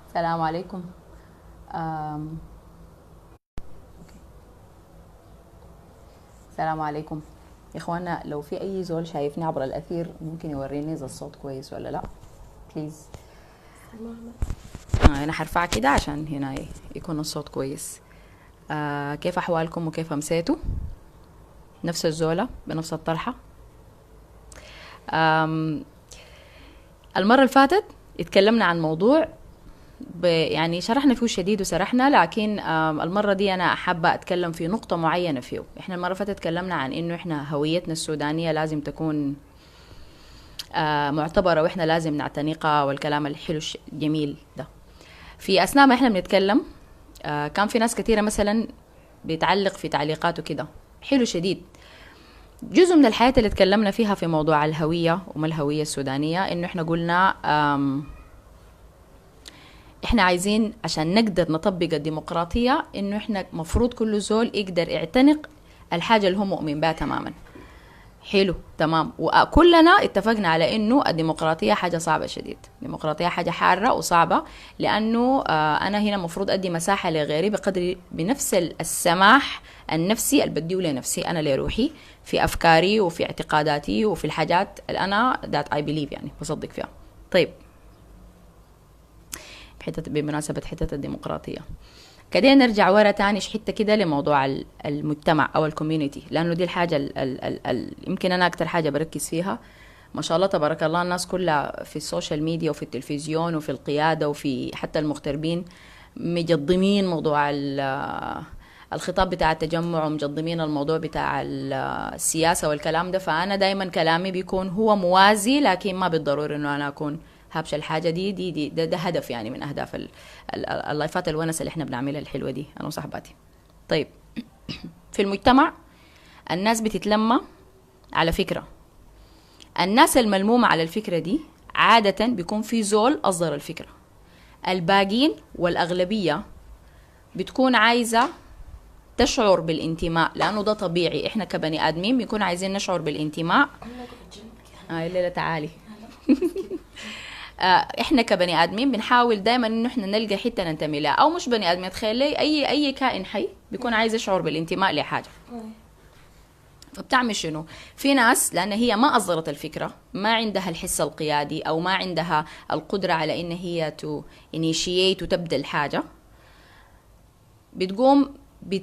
السلام عليكم. أم... السلام عليكم يا اخوانا، لو في اي زول شايفني عبر الاثير ممكن يوريني اذا الصوت كويس ولا لا بليز. انا حرفع كده عشان هنا يكون الصوت كويس. كيف احوالكم وكيف امسيتوا؟ نفس الزولة بنفس الطرحة. المرة اللي فاتت اتكلمنا عن موضوع يعني شرحنا فيه شديد وسرحنا، لكن المرة دي أنا حابة أتكلم في نقطة معينة فيه. إحنا المرة اللي فاتت اتكلمنا عن إنه إحنا هويتنا السودانية لازم تكون معتبرة، وإحنا لازم نعتنقها، والكلام الحلو الجميل ده. في أثناء ما إحنا بنتكلم كان في ناس كثيرة مثلا بيتعلق في تعليقاته كده حلو شديد. جزء من الحياة اللي اتكلمنا فيها في موضوع الهوية وما الهوية السودانية، إنه إحنا قلنا احنا عايزين عشان نقدر نطبق الديمقراطية انه احنا مفروض كل زول يقدر يعتنق الحاجة اللي هو مؤمن بها تماما. حلو تمام، وكلنا اتفقنا على انه الديمقراطية حاجة صعبة شديد، الديمقراطية حاجة حارة وصعبة، لانه انا هنا مفروض ادي مساحة لغيري بقدر بنفس السماح النفسي اللي بديه لنفسي انا لروحي في افكاري وفي اعتقاداتي وفي الحاجات اللي انا ذات اي بليف يعني بصدق فيها. طيب حتة بمناسبة حتة الديمقراطية، كده نرجع ورا تاني حتة كده لموضوع المجتمع أو الكوميونيتي، لأنه دي الحاجة يمكن أنا أكتر حاجة بركز فيها. ما شاء الله تبارك الله الناس كلها في السوشيال ميديا وفي التلفزيون وفي القيادة وفي حتى المغتربين مجضمين موضوع الخطاب بتاع التجمع، ومجضمين الموضوع بتاع السياسة والكلام ده. فأنا دايما كلامي بيكون هو موازي، لكن ما بالضروري إنه أنا أكون هابش الحاجة دي ده هدف يعني من أهداف اللايفات الونس اللي احنا بنعملها الحلوة دي أنا وصاحباتي. طيب في المجتمع الناس بتتلمى على فكرة، الناس الملمومة على الفكرة دي عادة بيكون في زول أصدر الفكرة، الباقين والأغلبية بتكون عايزة تشعر بالانتماء، لأنه ده طبيعي، إحنا كبني آدمين بيكون عايزين نشعر بالانتماء. الليلة تعالي. احنا كبني ادمين بنحاول دائما انه احنا نلقى حته ننتمي لها، او مش بني ادم، تخيلي اي كائن حي بيكون عايز يشعر بالانتماء لحاجه. فبتعمل شنو؟ في ناس لان هي ما اصدرت الفكره، ما عندها الحس القيادي او ما عندها القدره على ان هي تو انيشييت وتبدا الحاجه، بتقوم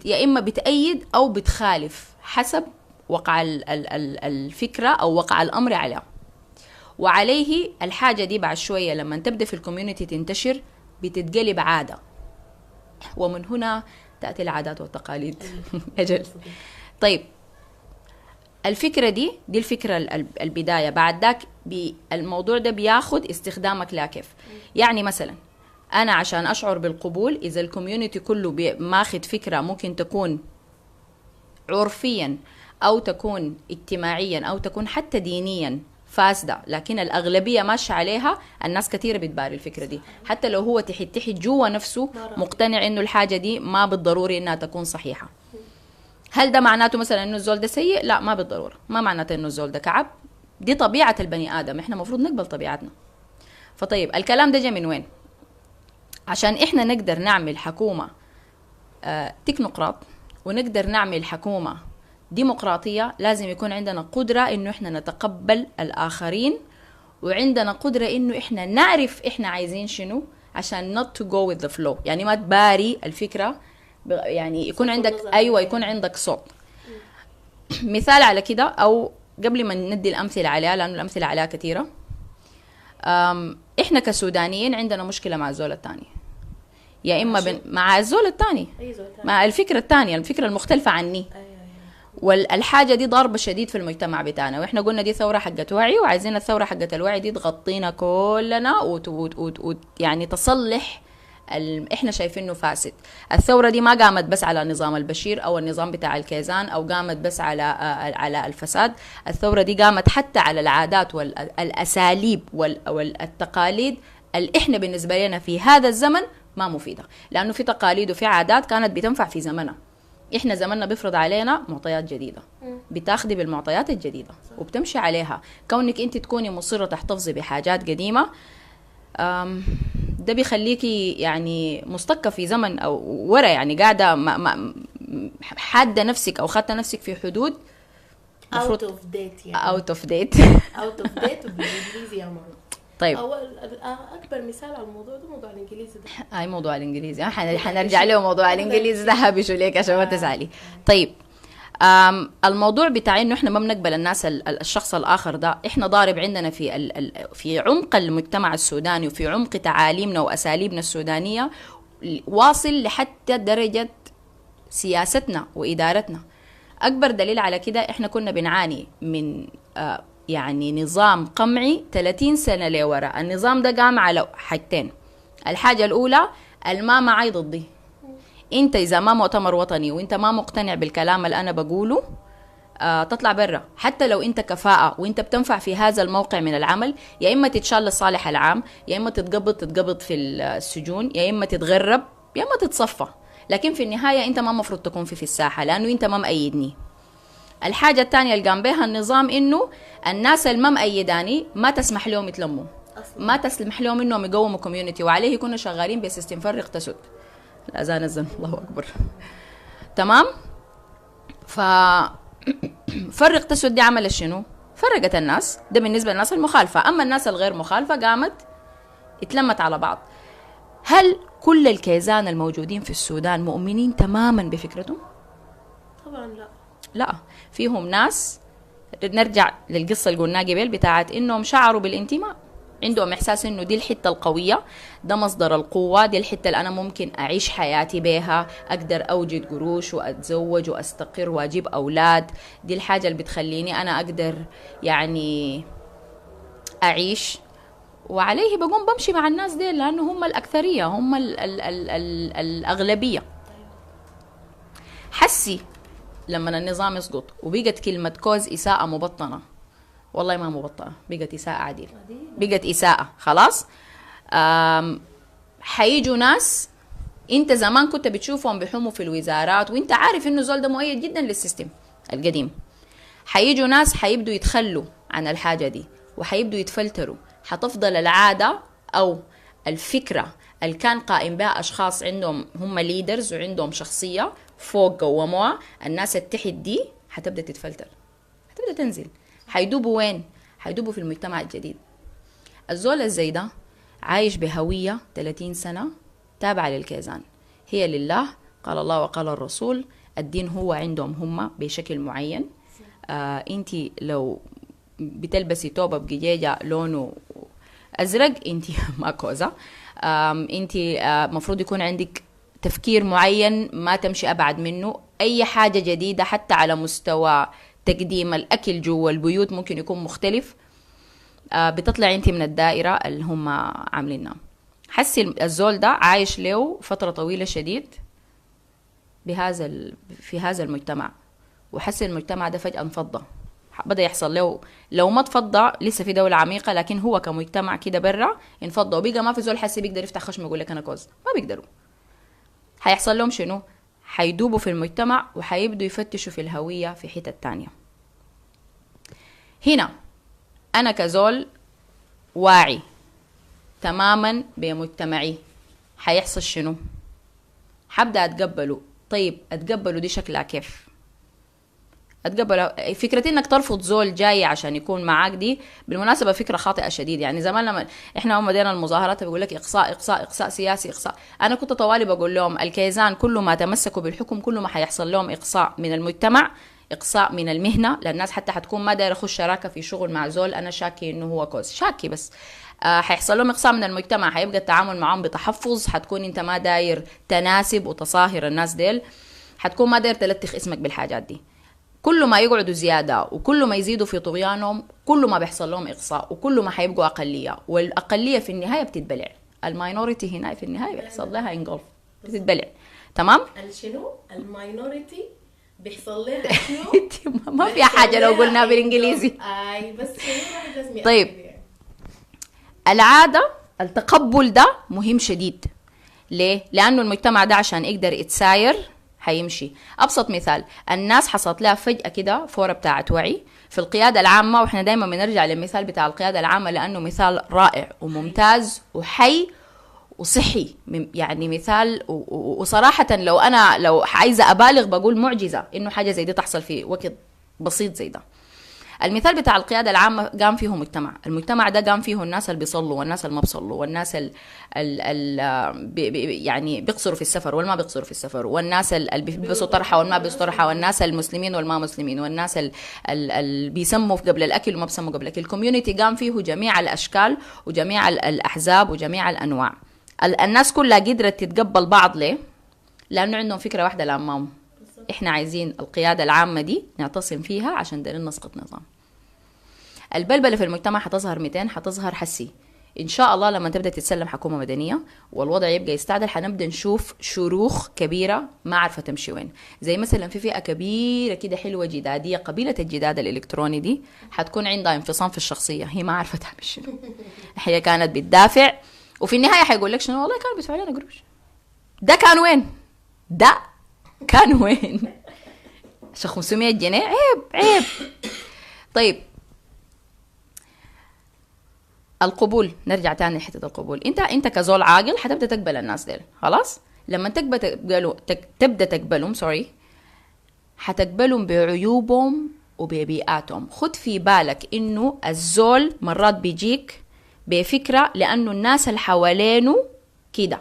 يا اما بتأيد او بتخالف حسب وقع الفكره او وقع الامر عليها. وعليه الحاجة دي بعد شوية لما تبدأ في الكوميونتي تنتشر بتتقلب عادة، ومن هنا تأتي العادات والتقاليد. أجل. طيب الفكرة دي الفكرة البداية، بعد ذاك الموضوع ده بياخد استخدامك لا كيف. يعني مثلا أنا عشان أشعر بالقبول، إذا الكوميونتي كله ماخد فكرة ممكن تكون عرفيا أو تكون اجتماعيا أو تكون حتى دينيا فاسدة، لكن الأغلبية ماشية عليها، الناس كثيرة بتباري الفكرة دي، حتى لو هو تحت جوا نفسه مقتنع إنه الحاجة دي ما بالضروري إنها تكون صحيحة. هل ده معناته مثلا إنه الزول ده سيء؟ لا، ما بالضرورة، ما معناته إنه الزول ده كعب، دي طبيعة البني آدم، إحنا مفروض نقبل طبيعتنا. فطيب الكلام ده جاء من وين؟ عشان إحنا نقدر نعمل حكومة تكنوقراط ونقدر نعمل حكومة ديمقراطية، لازم يكون عندنا قدرة إنه إحنا نتقبل الآخرين، وعندنا قدرة إنه إحنا نعرف إحنا عايزين شنو، عشان not to go with the flow، يعني ما تباري الفكرة، يعني يكون عندك أيوة يكون عندك صوت. مثال على كده، أو قبل ما ندي الأمثلة عليها لأنه الأمثلة عليها كثيرة، إحنا كسودانيين عندنا مشكلة مع الزول الثاني، يا إما مع الزول الثاني، مع الفكرة الثانية، الفكرة المختلفة عني. والحاجة دي ضاربة شديد في المجتمع بتاعنا، واحنا قلنا دي ثورة حقت وعي، وعايزين الثورة حقت الوعي دي تغطينا كلنا يعني تصلح احنا شايفينه فاسد. الثورة دي ما قامت بس على نظام البشير او النظام بتاع الكيزان، او قامت بس على الفساد، الثورة دي قامت حتى على العادات والاساليب والتقاليد اللي احنا بالنسبة لنا في هذا الزمن ما مفيدة، لانه في تقاليد وفي عادات كانت بتنفع في زمنها، احنا زماننا بيفرض علينا معطيات جديده، بتاخدي بالمعطيات الجديده وبتمشي عليها. كونك انت تكوني مصره تحتفظي بحاجات قديمه، ده بيخليكي يعني مستقة في زمن او ورا، يعني قاعده حاده نفسك او خدت نفسك في حدود out of date يعني out of date out of date بالانجليزي يا ماما. طيب اكبر مثال على الموضوع ده موضوع الانجليزي ده. هاي موضوع الانجليزي حنرجع له موضوع الانجليزي ده هابشوا ليك عشان ما تزعلي. طيب الموضوع بتاع انه احنا ما بنقبل الناس الشخص الاخر ده، احنا ضارب عندنا في عمق المجتمع السوداني وفي عمق تعاليمنا واساليبنا السودانيه، واصل لحتى درجه سياستنا وادارتنا. اكبر دليل على كده احنا كنا بنعاني من يعني نظام قمعي 30 سنه لورا. النظام ده قام على حاجتين. الحاجه الاولى الماء معي ضدي، انت اذا ما مؤتمر وطني وانت ما مقتنع بالكلام اللي انا بقوله تطلع برا، حتى لو انت كفاءة وانت بتنفع في هذا الموقع من العمل، يا اما تتشال للصالح العام، يا اما تتقبض في السجون، يا اما تتغرب، يا اما تتصفى. لكن في النهاية انت ما مفروض تكون في الساحة لانه انت ما مأيدني. الحاجة الثانية اللي قام بها النظام انه الناس اللي ما مأيداني ما تسمح لهم يتلموا، ما تسمح لهم انهم يقوموا كوميونتي، وعليه كنا شغالين بسيستم فرق تسد. الأذان أذن، الله أكبر. تمام. فرق تسود دي عملت شنو؟ فرقت الناس، ده بالنسبة للناس المخالفة. أما الناس الغير مخالفة قامت اتلمت على بعض. هل كل الكيزان الموجودين في السودان مؤمنين تماما بفكرتهم؟ طبعا لا. لا، فيهم ناس، نرجع للقصة اللي قلناها قبل بتاعت إنهم شعروا بالانتماء، عندهم إحساس إنه دي الحتة القوية، ده مصدر القوة، دي الحتة اللي أنا ممكن أعيش حياتي بيها، أقدر أوجد قروش وأتزوج وأستقر وأجيب أولاد، دي الحاجة اللي بتخليني أنا أقدر يعني أعيش. وعليه بقوم بمشي مع الناس دي لأنه هم الأكثرية، هم الأغلبية. حسي لما النظام يسقط وبقت كلمة كوز إساءة مبطنة، والله ما مبطئة، بقت إساءة عديل، بقت إساءة خلاص. حيجوا ناس انت زمان كنت بتشوفهم بيحوموا في الوزارات وانت عارف انه زول ده مؤيد جدا للسيستم القديم. حيجوا ناس حيبدوا يتخلوا عن الحاجة دي وحيبدوا يتفلتروا، حتفضل العادة او الفكرة اللي كان قائم بها اشخاص عندهم هم ليدرز وعندهم شخصية فوق قوموها، الناس التحت دي حتبدأ تتفلتر، حتبدأ تنزل. حيدوبوا وين؟ حيدوبوا في المجتمع الجديد. الزول الزي ده عايش بهوية 30 سنة تابعة للكيزان، هي لله، قال الله وقال الرسول، الدين هو عندهم هم بشكل معين. انتي لو بتلبسي توبة بقجيجة لونه أزرق انتي ما كوزة. انتي مفروض يكون عندك تفكير معين ما تمشي أبعد منه. أي حاجة جديدة حتى على مستوى تقديم الأكل جوا البيوت ممكن يكون مختلف، بتطلع انت من الدائرة اللي هم عاملينها. حسي الزول ده عايش له فترة طويلة شديد في هذا المجتمع، وحسي المجتمع ده فجأة انفضى، بدأ يحصل له، لو ما تفضى لسه في دولة عميقة، لكن هو كمجتمع كده برا انفضى وبقى ما في زول حسي بيقدر يفتح خشمه يقول لك أنا كوز، ما بيقدروا. هيحصل لهم شنو؟ حيدوبوا في المجتمع وحيبدوا يفتشوا في الهوية في حتة تانية. هنا أنا كزول واعي تماما بمجتمعي حيحصل شنو؟ حبدأ أتقبله. طيب أتقبله دي شكلها كيف؟ أتقبله فكرة إنك ترفض زول جاي عشان يكون معاك دي بالمناسبة فكرة خاطئة شديد. يعني زمان لما إحنا هم دينا المظاهرات بيقول لك إقصاء إقصاء إقصاء سياسي إقصاء، أنا كنت طوالي بقول لهم الكيزان كل ما تمسكوا بالحكم كل ما حيحصل لهم إقصاء من المجتمع، إقصاء من المهنة، للناس حتى حتكون ما داير أخش شراكة في شغل مع زول أنا شاكي إنه هو كوز، شاكي بس حيحصل لهم إقصاء من المجتمع، حيبقى التعامل معهم بتحفظ، حتكون أنت ما داير تناسب وتصاهر الناس ديل، حتكون ما داير تلتخ اسمك بالحاجات دي. كل ما يقعدوا زيادة وكل ما يزيدوا في طغيانهم كل ما بيحصل لهم إقصاء وكل ما حيبقوا أقلية، والأقلية في النهاية بتتبلع، الماينوريتي هنا في النهاية بيحصل لها انجلف، بتتبلع. تمام؟ شنو؟ الماينوريتي بيحصل لها شنو؟ ما في حاجة لو قلنا بالإنجليزي. أي بس لازم. طيب العادة التقبل ده مهم شديد. ليه؟ لأنه المجتمع ده عشان يقدر يتساير حيمشي. ابسط مثال، الناس حصلت لها فجأة كده فورة بتاعت وعي في القيادة العامة، واحنا دايما بنرجع للمثال بتاع القيادة العامة لانه مثال رائع وممتاز وحي وصحي، يعني مثال وصراحة لو عايزة ابالغ بقول معجزة انه حاجة زي دي تحصل في وقت بسيط زي ده. المثال بتاع القيادة العامة قام فيه المجتمع ده قام فيه الناس اللي بيصلوا والناس اللي ما بيصلوا، والناس يعني بيقصروا في السفر والما بيقصروا في السفر، والناس اللي بيلبسوا طرحة والما بيلبسوا طرحة، والناس المسلمين والما مسلمين، والناس اللي بيسموا قبل الأكل وما بيسموا قبل الأكل. الكوميونتي قام فيه جميع الأشكال وجميع الأحزاب وجميع الأنواع. الناس كلها قدرت تتقبل بعض. ليه؟ لأنه عندهم فكرة واحدة لأمامهم، احنا عايزين القيادة العامة دي نعتصم فيها عشان دارين نسقط نظام. البلبلة في المجتمع حتظهر 200، حتظهر حسي ان شاء الله لما تبدا تتسلم حكومه مدنيه والوضع يبقى يستعدل، حنبدا نشوف شروخ كبيره ما عارفه تمشي وين. زي مثلا في فئه كبيره كده حلوه جداديه، قبيله الجداد الالكتروني دي حتكون عندها انفصام في الشخصيه، هي ما عارفه تعمل شنو. هي كانت بتدافع وفي النهايه حيقول لك شنو، والله كانوا بيدفعوا لنا قروش. ده كان وين؟ ده كان وين؟ عشان 500 جنيه عيب. طيب القبول، نرجع تاني لحته القبول. انت كزول عاقل حتبدا تقبل الناس ديل، خلاص. لما تبدا تقبلهم حتقبلهم بعيوبهم وببيئاتهم. خد في بالك انه الزول مرات بيجيك بفكره لانه الناس اللي حوالينه كده.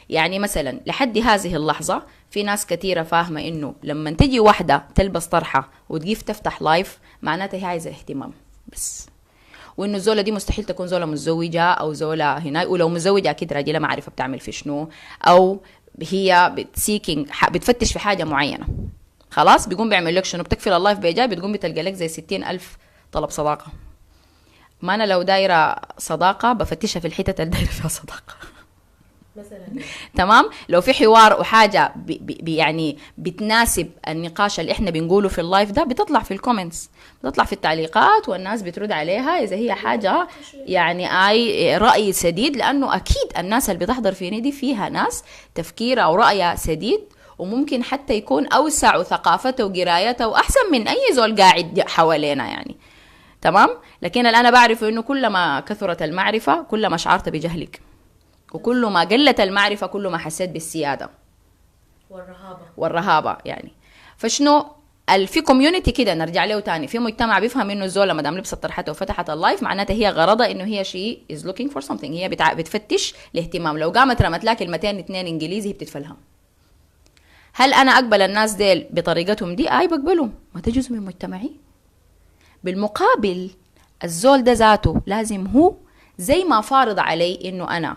يعني مثلا لحد هذه اللحظه في ناس كثيره فاهمه انه لما تجي واحده تلبس طرحه وتجيف تفتح لايف معناتها هي عايزه اهتمام بس، وانه الزوله دي مستحيل تكون زوله متزوجه او زوله هنا، ولو متزوجه اكيد راجله ما عارفه بتعمل في شنو، او هي بتفتش في حاجه معينه. خلاص بيقوم بيعمل لك شنو، بتقفل اللايف بيجاي بتقوم بتلقى لك زي 60,000 طلب صداقه. ما انا لو دايره صداقه بفتشها في الحتت اللي دايره فيها صداقه مثلا. تمام. لو في حوار وحاجه يعني بتناسب النقاش اللي احنا بنقوله في اللايف ده بتطلع في الكومنتس، بتطلع في التعليقات والناس بترد عليها اذا هي حاجه يعني اي راي سديد، لانه اكيد الناس اللي بتحضر في دي فيها ناس تفكيرها ورأيها سديد، وممكن حتى يكون اوسع وثقافته وقرايته واحسن من اي زول قاعد حوالينا يعني. تمام. لكن اللي انا بعرفه انه كلما كثرت المعرفه كلما شعرت بجهلك، وكل ما قلت المعرفة كل ما حسيت بالسيادة والرهابة يعني. فشنو في كوميونتي كده، نرجع له تاني، في مجتمع بيفهم انه الزول ما دام لبست طرحته وفتحت اللايف معناتها هي غرضها انه هي شيء is looking for something، هي بتفتش الاهتمام. لو قامت رمت لك كلمتين 2 انجليزي هي بتتفلهم. هل انا اقبل الناس ديل بطريقتهم دي؟ بقبلهم، ما تجزوا من مجتمعي. بالمقابل الزول ده ذاته لازم هو زي ما فارض علي انه انا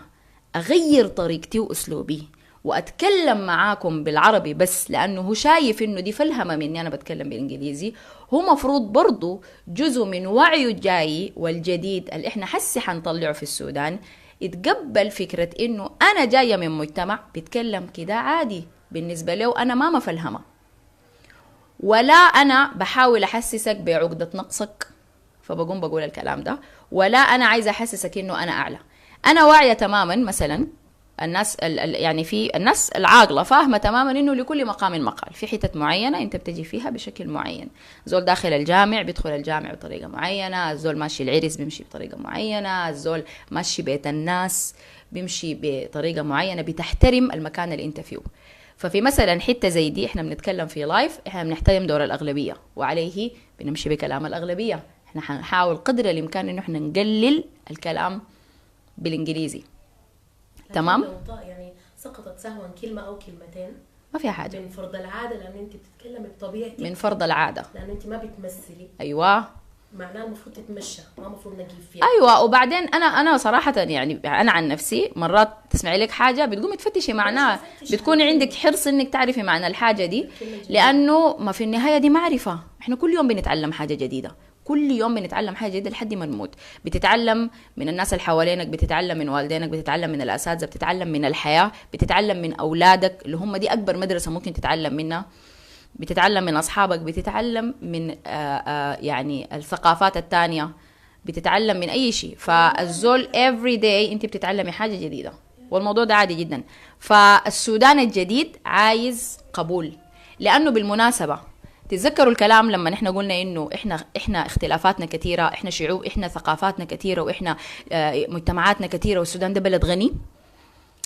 أغير طريقتي وأسلوبي وأتكلم معاكم بالعربي بس لأنه هو شايف إنه دي فلهمة مني أنا بتكلم بالإنجليزي، هو مفروض برضو جزء من وعيه الجاي والجديد اللي إحنا حسي حنطلعه في السودان يتقبل فكرة إنه أنا جاية من مجتمع بيتكلم كده عادي بالنسبة له، أنا ما مفلهمة ولا أنا بحاول أحسسك بعقدة نقصك فبقوم بقول الكلام ده، ولا أنا عايزة أحسسك إنه أنا أعلى. انا واعيه تماما مثلا الناس يعني في الناس العاقله فاهمه تماما انه لكل مقام مقال، في حتت معينه انت بتجي فيها بشكل معين. زول داخل الجامع بيدخل الجامع بطريقه معينه، الزول ماشي العرس بيمشي بطريقه معينه، الزول ماشي بيت الناس بيمشي بطريقه معينه بتحترم المكان اللي انت فيه. ففي مثلا حته زي دي احنا بنتكلم في لايف، احنا بنحترم دور الاغلبيه وعليه بنمشي بكلام الاغلبيه. احنا حنحاول قدر الامكان انه احنا نقلل الكلام بالانجليزي. تمام. لو يعني سقطت سهوا كلمه او كلمتين ما فيها حاجه من فرض العاده، لان انت بتتكلمي بطبيعتك من فرض العاده، لان انت ما بتمثلي. ايوه معناه المفروض تتمشى، ما المفروض نجيب فيها. ايوه. وبعدين انا صراحه يعني انا عن نفسي مرات تسمعي لك حاجه بتقومي تفتشي معناها، بتكوني عندك حرص انك تعرفي معنى الحاجه دي، لانه ما في النهايه دي معرفه. احنا كل يوم بنتعلم حاجه جديده، كل يوم بنتعلم حاجه جديده لحد ما نموت. بتتعلم من الناس اللي حوالينك، بتتعلم من والدينك، بتتعلم من الاساتذه، بتتعلم من الحياه، بتتعلم من اولادك اللي هم دي اكبر مدرسه ممكن تتعلم منها، بتتعلم من اصحابك، بتتعلم من يعني الثقافات التانية، بتتعلم من اي شيء. فالزول every day انت بتتعلمي حاجه جديده، والموضوع ده عادي جدا. فالسودان الجديد عايز قبول، لانه بالمناسبه تتذكروا الكلام لما احنا قلنا انه احنا اختلافاتنا كثيره، احنا شعوب، احنا ثقافاتنا كثيره، واحنا مجتمعاتنا كثيره، والسودان ده بلد غني.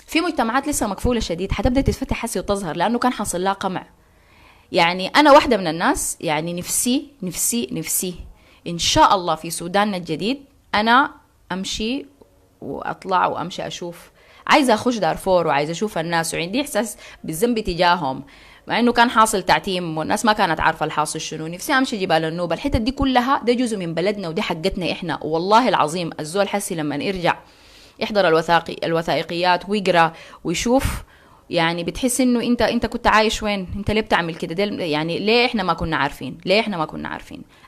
في مجتمعات لسه مكفوله شديد حتبدا تتفتح حسي وتظهر لانه كان حاصل لها قمع. يعني انا واحده من الناس، يعني نفسي ان شاء الله في سوداننا الجديد انا امشي واطلع وامشي اشوف، عايزه اخش دارفور وعايزه اشوف الناس، وعندي احساس بالذنب تجاههم مع انه كان حاصل تعتيم والناس ما كانت عارفه الحاصل شنو. نفسي امشي جبال النوبه، الحته دي كلها ده جزء من بلدنا ودي حقتنا احنا. والله العظيم الزول حسي لما يرجع يحضر الوثائقيات ويقرا ويشوف، يعني بتحس انه انت كنت عايش وين؟ انت ليه بتعمل كده؟ يعني ليه احنا ما كنا عارفين؟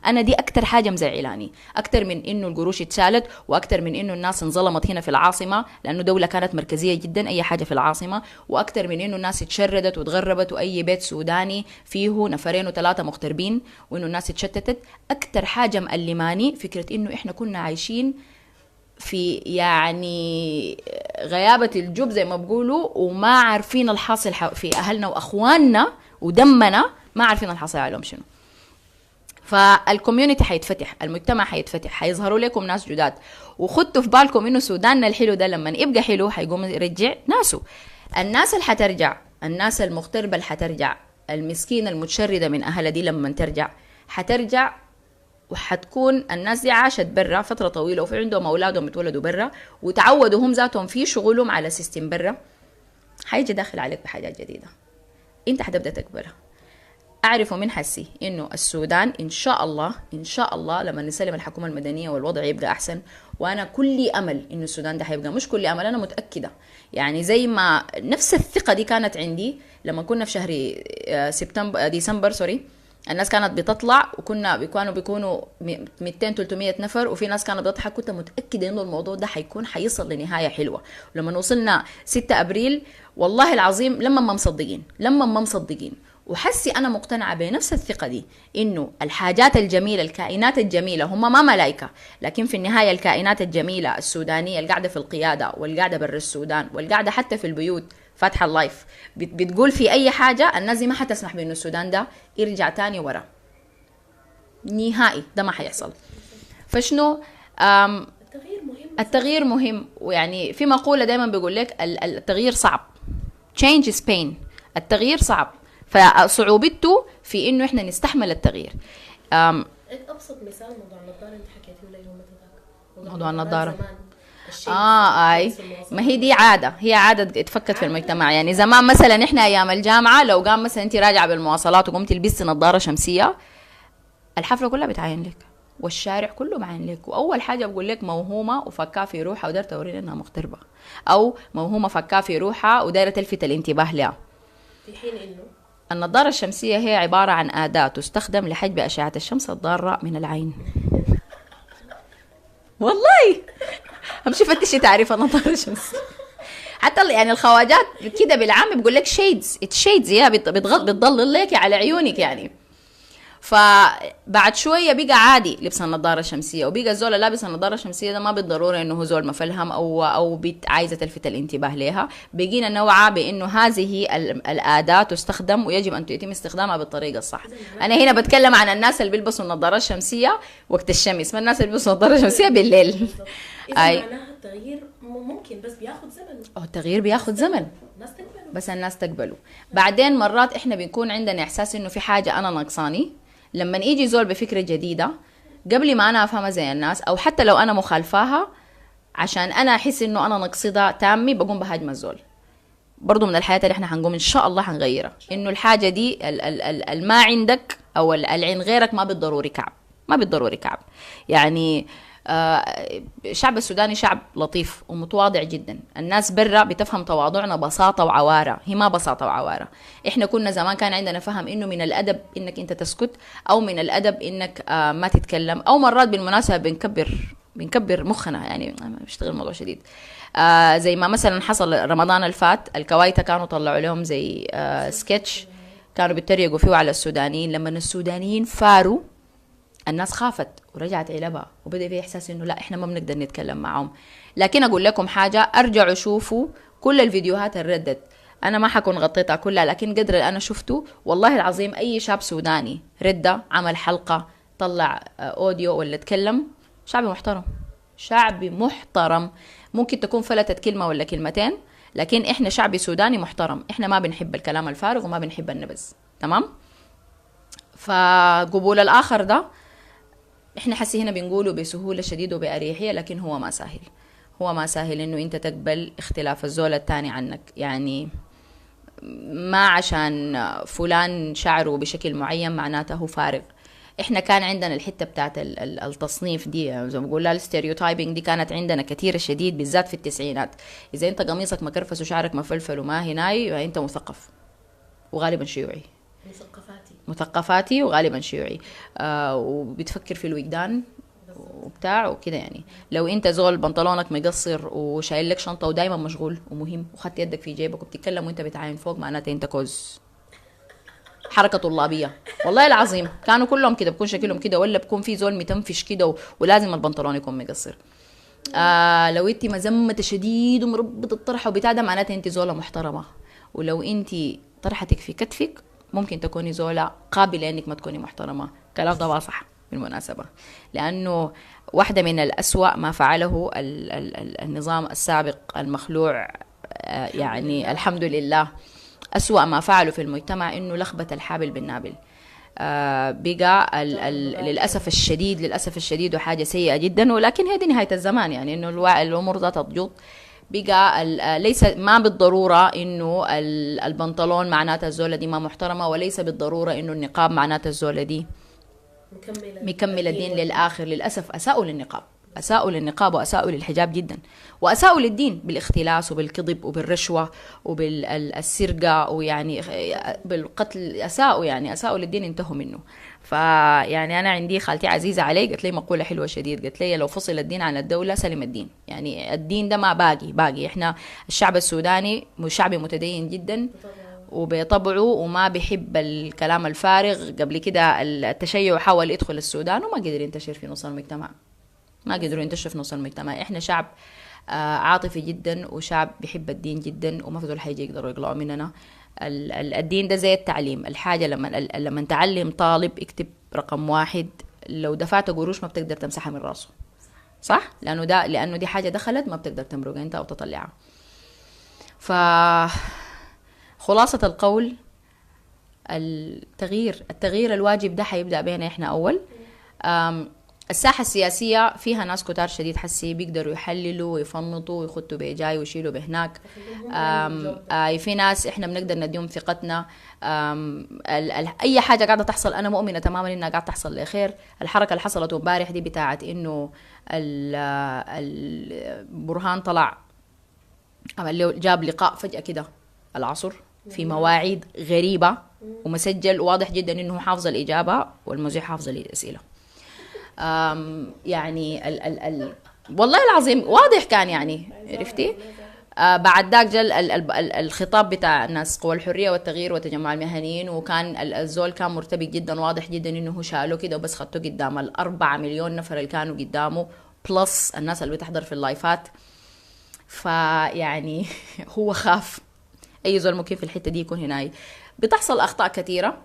انا دي اكتر حاجه مزعلاني، اكتر من انه القروش اتشالت، واكتر من انه الناس انظلمت هنا في العاصمه لانه دوله كانت مركزيه جدا اي حاجه في العاصمه، واكتر من انه الناس اتشردت وتغربت واي بيت سوداني فيه نفرين وثلاثه مغتربين وانه الناس اتشتتت. اكتر حاجه مألماني فكره انه احنا كنا عايشين في يعني غيابة الجب زي ما بقولوا، وما عارفين الحاصل في أهلنا وأخواننا ودمنا، ما عارفين الحاصل عليهم شنو. فالكوميونتي حيتفتح، المجتمع حيتفتح، حيظهروا لكم ناس جداد. وخدتوا في بالكم إنه سوداننا الحلو ده لما يبقى حلو حيقوم يرجع ناسه. الناس اللي حترجع، الناس المغتربة اللي حترجع، المسكينة المتشردة من أهلها دي لما ترجع حترجع، وحتكون الناس دي عاشت برا فترة طويلة وفي عندهم أولادهم اتولدوا برا وتعودوا هم ذاتهم في شغلهم على سيستم برا. حيجي داخل عليك بحاجات جديدة انت حتبدأ تقبلها. أعرفوا من حسي إنه السودان إن شاء الله لما نسلم الحكومة المدنية والوضع يبقى أحسن، وأنا كل أمل إنه السودان ده حيبقى، مش كل أمل، أنا متأكدة يعني زي ما نفس الثقة دي كانت عندي لما كنا في شهر ديسمبر الناس كانت بتطلع كانوا بيكونوا 200-300 نفر وفي ناس كانت بتضحك، كنت متأكدة إنه الموضوع ده حيصل لنهاية حلوة. ولما وصلنا 6 أبريل والله العظيم لما ما مصدقين وحسي أنا مقتنعة بنفس الثقة دي إنه الحاجات الجميلة، الكائنات الجميلة هم ما ملايكة، لكن في النهاية الكائنات الجميلة السودانية القاعدة في القيادة والقاعدة بر السودان والقاعدة حتى في البيوت فاتحة اللايف بتقول في أي حاجة، الناس دي ما حتسمح بأنه السودان ده يرجع تاني ورا نهائي، ده ما حيحصل. فشنو التغيير مهم. ويعني في مقولة دايما بيقول لك التغيير صعب، change is pain، التغيير صعب، فصعوبته في انه احنا نستحمل التغيير. ابسط مثال موضوع النظاره انت حكيتيه لي يوم تذاك، موضوع النظاره اي ما هي دي عاده، هي عاده اتفكت في المجتمع. يعني زمان مثلا احنا ايام الجامعه لو قام مثلا انت راجعه بالمواصلات وقمتي لبستي نظاره شمسيه الحفله كلها بتعين لك والشارع كله معين لك، واول حاجه بقول لك موهومه وفكاه في روحها ودايره تورينا انها مغتربه، او موهومه فكاه في روحها ودايره تلفت الانتباه لها. في حين انه النظاره الشمسيه هي عباره عن اداه تستخدم لحجب اشعه الشمس الضاره من العين. والله امشي فتشي تعريف النظاره الشمسيه. حتى يعني الخواجات كده بالعام بيقول لك شيدز هي بتضلل لك على عيونك يعني. فبعد شويه بقى عادي لبس النظاره الشمسيه، وبقى الزول لابس النظاره الشمسيه ده ما بالضروره انه هو زول مفلهم او عايزه تلفت الانتباه لها. بقينا نوعا بانه هذه الاداه تستخدم ويجب ان يتم استخدامها بالطريقه الصح. انا هنا بتكلم عن الناس اللي بيلبسوا النظاره الشمسيه وقت الشمس، ما الناس اللي بيلبسوا النظاره الشمسيه بالليل. اي معناها التغيير ممكن بس بياخد زمن. التغيير بياخد زمن بس الناس تقبله. بعدين مرات احنا بيكون عندنا احساس انه في حاجه انا ناقصاني. لما يجي زول بفكرة جديدة قبل ما أنا أفهمها زي الناس، أو حتى لو أنا مخالفاها عشان أنا أحس إنه أنا نقصدها تامي بقوم بهاجم الزول. برضو من الحياة اللي إحنا حنقوم إن شاء الله حنغيرها، إنه الحاجة دي ما عندك أو العين غيرك ما بالضروري كعب. يعني الشعب السوداني شعب لطيف ومتواضع جدا. الناس برا بتفهم تواضعنا بساطة وعوارة، هي ما بساطة وعوارة. احنا كنا زمان كان عندنا فهم انه من الادب انك انت تسكت، او من الادب انك ما تتكلم، او مرات بالمناسبة بنكبر مخنا، يعني بيشتغل موضوع شديد. زي ما مثلا حصل رمضان الفات الكوايتا كانوا طلعوا لهم زي سكتش كانوا بيتريقوا فيه على السودانيين. لما السودانيين فاروا الناس خافت ورجعت علبها وبدأ في إحساس إنه لا إحنا ما بنقدر نتكلم معهم. لكن أقول لكم حاجة، أرجعوا شوفوا كل الفيديوهات الردت انا ما حكون غطيتها كلها، لكن قدر اللي انا شفته والله العظيم اي شاب سوداني ردة عمل حلقة طلع اوديو ولا اتكلم، شعبي محترم، شعبي محترم. ممكن تكون فلتت كلمة ولا كلمتين، لكن احنا شعبي سوداني محترم، احنا ما بنحب الكلام الفارغ وما بنحب النبذ. تمام. فقبول الاخر ده احنا حسي هنا بنقوله بسهولة شديدة وبأريحية، لكن هو ما سهل. هو ما سهل انه انت تقبل اختلاف الزول التاني عنك. يعني ما عشان فلان شعره بشكل معين معناته هو فارغ. احنا كان عندنا الحته بتاعت التصنيف دي، زي ما بقول لها الستيريوتايبنج دي كانت عندنا كثيره شديد، بالذات في التسعينات. اذا انت قميصك مكرفس وشعرك مفلفل وما هناي، انت مثقف وغالبا شيوعي. مثقفاتي وغالبا شيوعي. وبتفكر في الوجدان وبتاع وكده. يعني لو انت زول بنطلونك مقصر وشايل لك شنطه ودايما مشغول ومهم وخدت يدك في جيبك وبتتكلم وانت بتعاين فوق، معناته انت كوز. حركه طلابيه والله العظيم كانوا كلهم كده، بكون شكلهم كده، ولا بكون في زول متنفش كده ولازم البنطلون يكون مقصر. لو انت مزمته شديد ومربط الطرحه وبتاع ده، معناته انت زوله محترمه. ولو انت طرحتك في كتفك ممكن تكوني زوله قابله انك ما تكوني محترمه. كلام ده صح بالمناسبة، لأنه واحدة من الأسوأ ما فعله النظام السابق المخلوع، يعني الحمد لله، أسوأ ما فعله في المجتمع إنه لخبط الحابل بالنابل. بقى للأسف الشديد، للأسف الشديد، وحاجة سيئة جدا، ولكن هذه نهاية الزمان. يعني إنه الأمور ذات تضجط. بقى ليس ما بالضرورة إنه البنطلون معناته الزولة دي ما محترمة، وليس بالضرورة إنه النقاب معناته الزولة دي مكمل الدين للآخر. للأسف أساءوا للنقاب، أساءوا للنقاب وأساءوا للحجاب جدا، وأساءوا للدين بالاختلاس وبالكذب وبالرشوة وبالسرقة ويعني بالقتل. أساءوا، يعني أساءوا للدين، انتهوا منه. فيعني أنا عندي خالتي عزيزة علي قالت لي مقولة حلوة شديد، قالت لي لو فصل الدين عن الدولة سلم الدين. يعني الدين ده ما باقي. إحنا الشعب السوداني شعب متدين جدا وبطبعه وما بيحب الكلام الفارغ. قبل كده التشيع حاول يدخل السودان وما قدر ينتشر في نص المجتمع، ما قدروا ينتشر في نص المجتمع. احنا شعب عاطفي جدا وشعب بيحب الدين جدا، وما في ذول حاجة يقدروا يقلعوا مننا. الدين ده زي التعليم، الحاجة لما تعلم طالب اكتب رقم 1، لو دفعت قروش ما بتقدر تمسحها من راسه، صح؟ لأنه دي حاجة دخلت ما بتقدر تمرقها انت أو تطلعها. خلاصة القول، التغيير الواجب ده حيبدأ بينا احنا أول. الساحة السياسية فيها ناس كتار شديد حسي بيقدروا يحللوا ويفنطوا ويخطوا بجاي ويشيلوا بهناك. في ناس احنا بنقدر نديهم ثقتنا. اي حاجة قاعدة تحصل انا مؤمنة تماما انها قاعدة تحصل لخير. الحركة اللي حصلت امبارح دي بتاعت انه البرهان طلع جاب لقاء فجأة كده العصر في مواعيد غريبة ومسجل، واضح جدا انه حافظ الإجابة والمذيع حافظ الأسئلة. يعني والله العظيم واضح كان، يعني عرفتي. بعد ذاك جل الخطاب بتاع الناس قوى الحرية والتغيير وتجمع المهنيين، وكان الزول كان مرتبك جدا، واضح جدا انه هو شاله كده وبس خدته قدام 4 مليون نفر اللي كانوا قدامه بلس الناس اللي بتحضر في اللايفات. فيعني هو خاف اي زول ممكن في الحته دي يكون هناي. بتحصل اخطاء كثيره،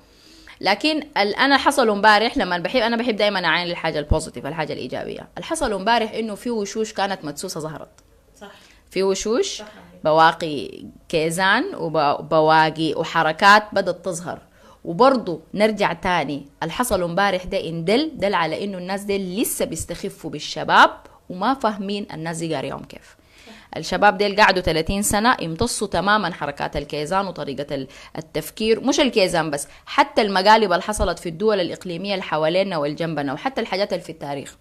لكن انا حصل امبارح لما انا بحب دائما اعاين الحاجه البوزيتيف، الحاجه الايجابيه. الحصل امبارح انه في وشوش كانت مدسوسه ظهرت، صح، في وشوش بواقي كيزان وبواقي وحركات بدت تظهر. وبرضه نرجع تاني، الحصل امبارح ده ان دل على انه الناس دي لسه بيستخفوا بالشباب وما فاهمين الناس دي قاريهم كيف. الشباب ديل قعدوا 30 سنة يمتصوا تماما حركات الكيزان وطريقة التفكير. مش الكيزان بس، حتى المقالب اللي حصلت في الدول الإقليمية اللي حوالينا والجنبنا، وحتى الحاجات اللي في التاريخ.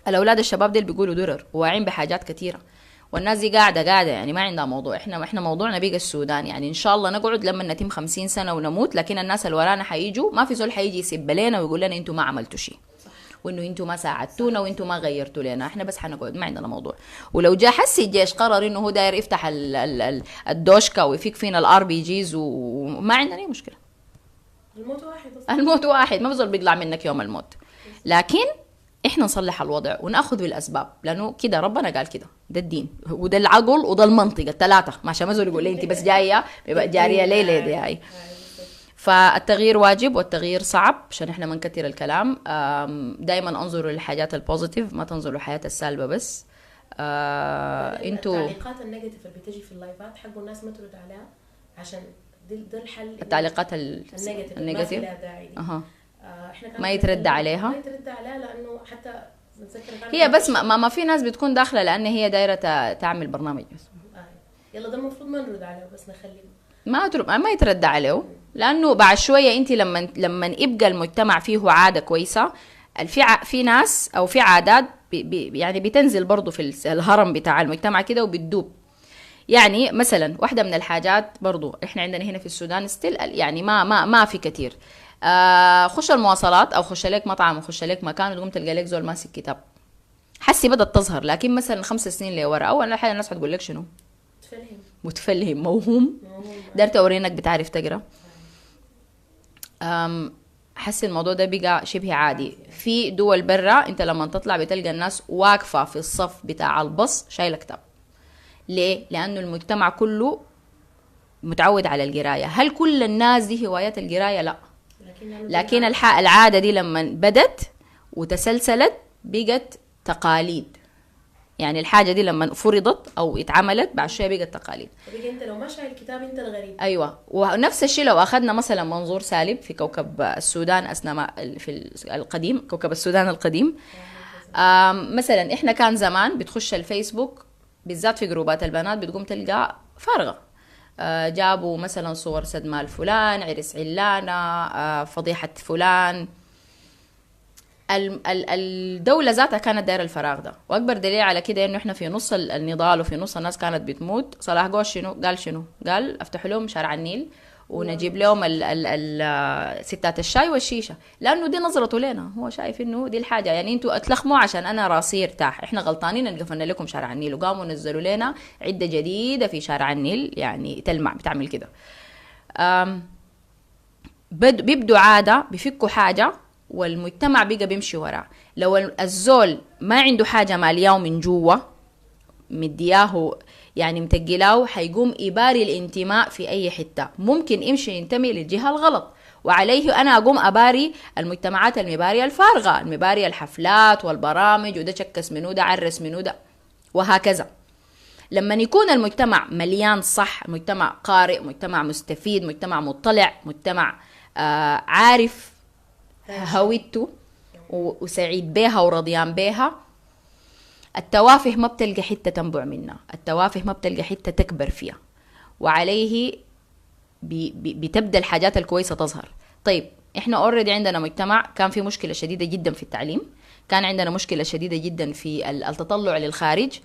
الأولاد الشباب ديل بيقولوا درر وواعين بحاجات كثيرة، والناس دي قاعدة يعني ما عندها موضوع. احنا موضوعنا بيجي السودان، يعني ان شاء الله نقعد لما نتم 50 سنة ونموت، لكن الناس اللي ورانا حييجوا ما في زول حيجي يسب لنا ويقول لنا انتوا ما عملتوا شيء، وانه انتوا ما ساعدتونا وانتوا ما غيرتوا لنا. احنا بس حنقعد ما عندنا موضوع. ولو جاء حسي الجيش قرر انه هو داير يفتح الدوشكا ويفيك فينا الار بي جيز وما عندنا اي مشكله. الموت واحد ما بزول بيطلع منك يوم الموت. لكن احنا نصلح الوضع وناخذ بالاسباب، لانه كده ربنا قال كده، ده الدين وده العقل وده المنطق الثلاثه، ما عشان ما زول يقول لي انت بس جايه يبقى جاريه ليه دي هاي. فالتغيير واجب والتغيير صعب عشان احنا ما نكتر الكلام. دايما انظروا للحاجات البوزيتيف، ما تنظروا للحياة السالبة بس. انتوا التعليقات النيجاتيف اللي بتجي في اللايفات حقوا الناس ما ترد عليها، عشان ده الحل. التعليقات النيجاتيف النيجاتيف ما داعي دي. احنا ما يترد عليها، ما يترد عليها لانه حتى هي بس ما في ناس بتكون داخله لان هي دايره تعمل برنامج بس. يلا ده المفروض ما نرد عليه بس نخليه ما يترد عليه، لانه بعد شويه انت لما يبقى المجتمع فيه عاده كويسه، في ناس او في عادات يعني بتنزل برضو في الهرم بتاع المجتمع كده وبتدوب. يعني مثلا واحده من الحاجات برضو احنا عندنا هنا في السودان ستيل يعني ما في كتير. خش المواصلات او خش لك مطعم وخش لك مكان وتقوم تلقى لك زول ماسك كتاب. حسي بدأت تظهر، لكن مثلا 5 سنين لورا اول حاجه الناس هتقول لك شنو؟ متفلهم موهوم دارت اورينك بتعرف تقرا. حس الموضوع ده بقى شبه عادي في دول برا. انت لما تطلع بتلقى الناس واقفه في الصف بتاع البص شايله كتاب. ليه؟ لانه المجتمع كله متعود على القرايه. هل كل الناس دي هوايات القرايه؟ لا، لكن العاده دي لما بدت وتسلسلت بقت تقاليد. يعني الحاجه دي لما فرضت او اتعملت بعد شويه بقت تقاليد. بقى انت لو ما شايل الكتاب انت الغريب. ايوه، ونفس الشيء لو اخذنا مثلا منظور سالب في كوكب السودان اثناء في القديم، كوكب السودان القديم. مثلا احنا كان زمان بتخش الفيسبوك بالذات في جروبات البنات بتقوم تلقى فارغه. جابوا مثلا صور سد مال فلان، عرس علانه، فضيحه فلان. الدولة ذاتها كانت دايرة الفراغ ده، وأكبر دليل على كده إنه إحنا في نص النضال وفي نص الناس كانت بتموت. صلاح قوش شنو؟ قال افتحوا لهم شارع النيل ونجيب لهم ستات الشاي والشيشة، لأنه دي نظرته لنا. هو شايف إنه دي الحاجة، يعني أنتوا أتلخموا عشان أنا راسي يرتاح، إحنا غلطانين إن قفلنا لكم شارع النيل. وقاموا نزلوا لنا عدة جديدة في شارع النيل يعني تلمع بتعمل كده. بيبدوا عادة، بيفكوا حاجة والمجتمع بقى بيمشي وراه. لو الزول ما عنده حاجة مالياه من جوا مدياه يعني متقلاه، حيقوم يباري الانتماء في أي حتة، ممكن يمشي ينتمي للجهة الغلط. وعليه أنا أقوم أباري المجتمعات المبارية الفارغة، المبارية الحفلات والبرامج، وده شكس منو ده عرس منو ده وهكذا. لما يكون المجتمع مليان صح، مجتمع قارئ، مجتمع مستفيد، مجتمع مطلع، مجتمع عارف هويته وسعيد بيها ورضيان بيها، التوافه ما بتلقى حتة تنبع منها، التوافه ما بتلقى حتة تكبر فيها، وعليه بتبدأ الحاجات الكويسة تظهر. طيب احنا اوريدي عندنا مجتمع كان في مشكلة شديدة جدا في التعليم، كان عندنا مشكلة شديدة جدا في التطلع للخارج،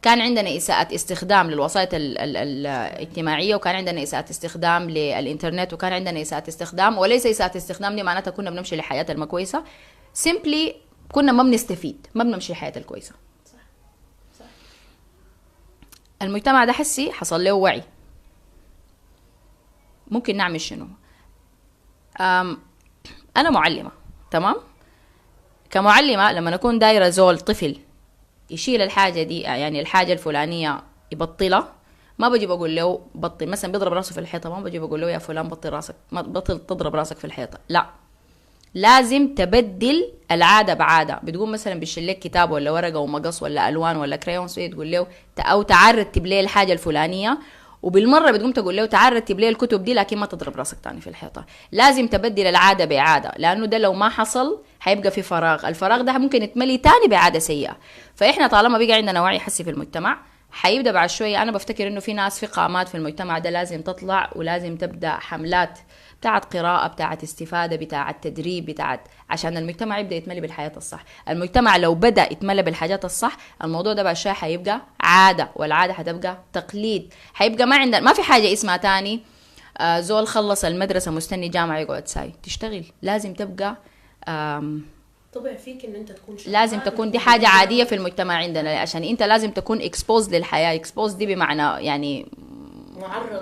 كان عندنا إساءة استخدام للوسائط الاجتماعية، وكان عندنا إساءة استخدام للإنترنت، وكان عندنا إساءة استخدام. وليس إساءة استخدام دي معناتها كنا بنمشي لحياة الكويسة، سيمبلي كنا ما بنستفيد، ما بنمشي الحياة الكويسة. صح. المجتمع ده حسي حصل له وعي. ممكن نعمل شنو؟ أنا معلمة، تمام؟ كمعلمة لما نكون دايرة زول طفل يشيل الحاجة دي، يعني الحاجة الفلانية يبطلها، ما بجي بقول له بطل. مثلا بيضرب راسه في الحيطة، ما بجي بقول له يا فلان بطل راسك، ما بطل تضرب راسك في الحيطة، لا، لازم تبدل العادة بعادة. بتقوم مثلا بتشيل لك كتاب ولا ورقة ومقص ولا ألوان ولا كريونس، تقول له أو تعال رتب لي الحاجة الفلانية، وبالمرة بتقوم تقول له تعال رتب لي الكتب دي، لكن ما تضرب راسك تاني في الحيطة. لازم تبدل العادة بعادة، لأنه ده لو ما حصل هيبقى في فراغ، الفراغ ده ممكن يتملي تاني بعادة سيئة. فإحنا طالما بقى عندنا وعي حسي في المجتمع، حيبدأ بعد شوية. أنا بفتكر إنه في ناس، في قامات في المجتمع ده لازم تطلع، ولازم تبدأ حملات بتاعت قراءة، بتاعت استفادة، بتاعت تدريب، بتاعت عشان المجتمع يبدأ يتملي بالحياة الصح. المجتمع لو بدأ يتملي بالحاجات الصح، الموضوع ده بعد شوية حيبقى عادة، والعادة حتبقى تقليد، حيبقى ما في حاجة اسمها تاني زول خلص المدرسة مستني جامعة يقعد ساي تشتغل. لازم تبقى طبع فيك ان انت تكون لازم تكون دي حاجة عادية في المجتمع عندنا، عشان انت لازم تكون اكسبوز للحياة. اكسبوز دي بمعنى يعني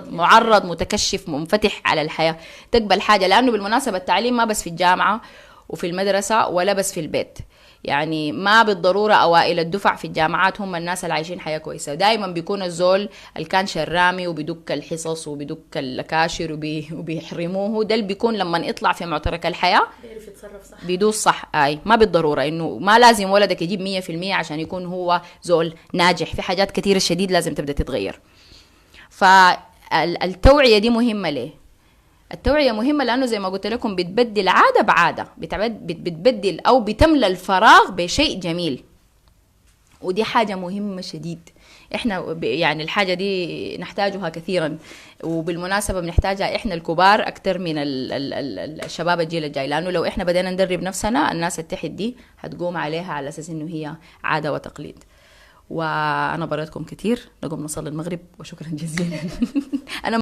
معرض، متكشف، منفتح على الحياة، تقبل حاجة. لأنه بالمناسبة التعليم ما بس في الجامعة وفي المدرسة ولا بس في البيت، يعني ما بالضرورة أوائل الدفع في الجامعات هم الناس اللي عايشين حياة كويسة. دائما بيكون الزول اللي كان شرامي وبيدك الحصص وبيدك الأكاشر وبيحرموه، ده اللي بيكون لما يطلع في معترك الحياة بيعرف يتصرف صح، بيدوس صح. ما بالضرورة إنه ما لازم ولدك يجيب 100% عشان يكون هو زول ناجح. في حاجات كتير الشديد لازم تبدأ تتغير. فالتوعية دي مهمة ليه؟ التوعية مهمة لأنه زي ما قلت لكم بتبدل عادة بعادة، بتبدل أو بتملى الفراغ بشيء جميل، ودي حاجة مهمة شديد. احنا يعني الحاجة دي نحتاجها كثيرا، وبالمناسبة بنحتاجها احنا الكبار اكتر من الشباب الجيل الجاي، لانه لو احنا بدينا ندرب نفسنا الناس التحت دي هتقوم عليها على اساس انه هي عادة وتقليد. وانا بريتكم كثير، نقوم نصلي المغرب وشكرا جزيلا. انا